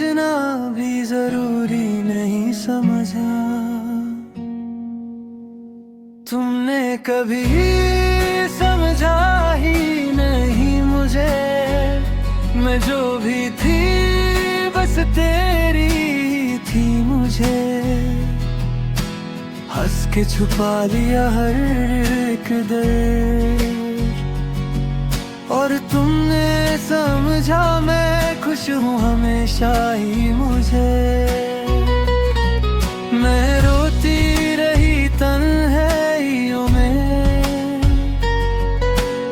समझना भी जरूरी नहीं समझा। तुमने कभी समझा ही नहीं मुझे, मैं जो भी थी बस तेरी थी मुझे। हंस के छुपा लिया हर एक दर्द, और तुमने समझा मैं खुश हूँ हमेशा ही मुझे। मैं रोती रही तन्हाइयों में,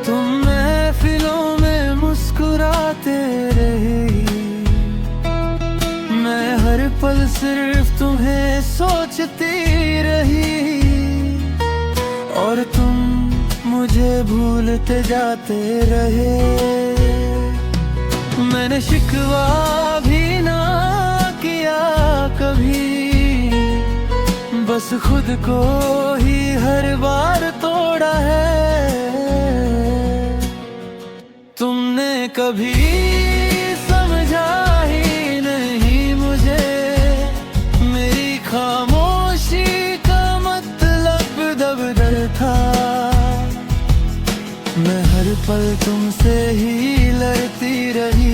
तुम महफिलों में मुस्कुराते रहे। मैं हर पल सिर्फ तुम्हें सोचती रही, और तुम मुझे भूलते जाते रहे। मैंने शिकवा भी ना किया कभी, बस खुद को ही हर बार तोड़ा है। तुमने कभी समझा ही नहीं मुझे, मेरी खामोशी का मतलब दबदर था। मैं हर पल तुमसे ही लड़ती रही,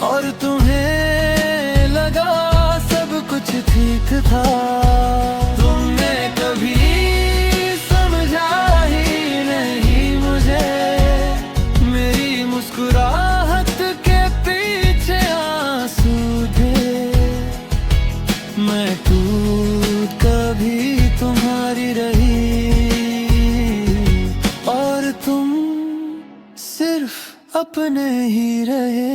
और तुम्हें लगा सब कुछ ठीक था। तुमने कभी समझा ही नहीं मुझे, मेरी मुस्कुराहट के पीछे आंसू थे। मैं टूट कभी तुम्हारी रही, तुम सिर्फ अपने ही रहे।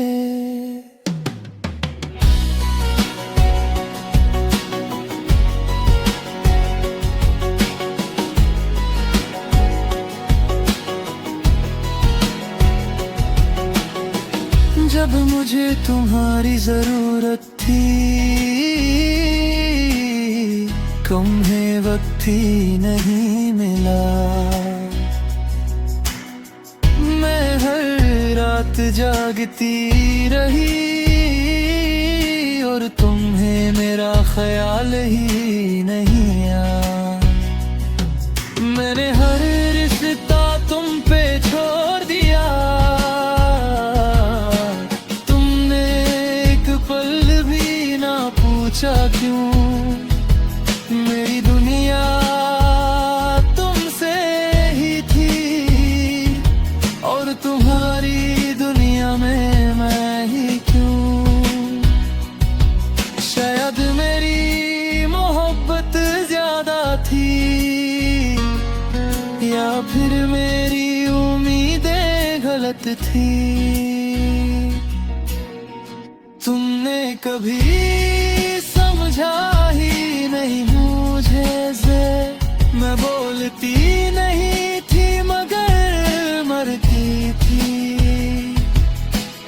जब मुझे तुम्हारी जरूरत थी, तुम्हें वक्त ही नहीं मिला। रात जागती रही, और तुम्हें मेरा ख्याल ही नहीं आया। मैंने हर रिश्ता तुम पे छोड़ दिया, तुमने एक पल भी ना पूछा क्यों। मेरी दुनिया तुमसे ही थी, और तुम्हारी दुनिया में मैं ही क्यों। शायद मेरी मोहब्बत ज्यादा थी, या फिर मेरी उम्मीदें गलत थी। तुमने कभी समझा ही नहीं मुझे से, मैं बोलती नहीं थी मगर मरती थी।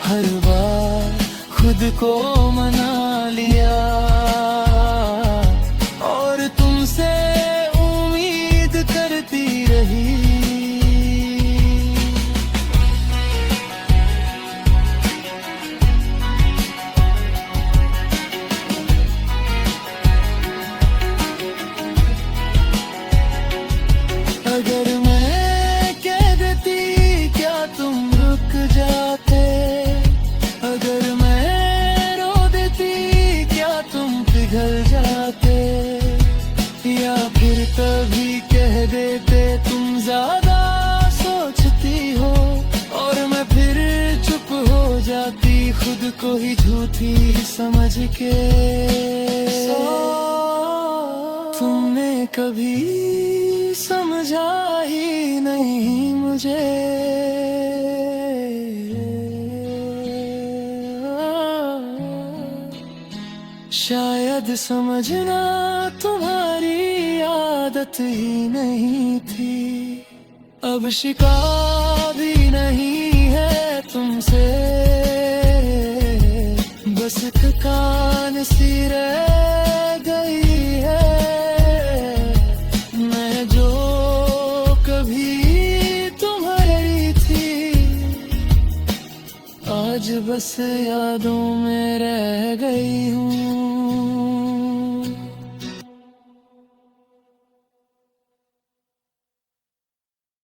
हर बार खुद को मना लिया, और तुमसे उम्मीद करती रही। अगर मैं कह देती क्या तुम रुक जाते, अगर मैं रो देती क्या तुम पिघल जाते, या फिर तभी कह देते तुम ज्यादा सोचती हो, और मैं फिर चुप हो जाती खुद को ही झूठी समझ के। तुमने कभी समझा ही नहीं मुझे, शायद समझना तुम्हारी आदत ही नहीं थी। अब शिका भी नहीं है तुमसे, बस थकान सी रह गई है। मैं जो कभी तुम्हारी थी आज बस यादों में रह गई हूँ।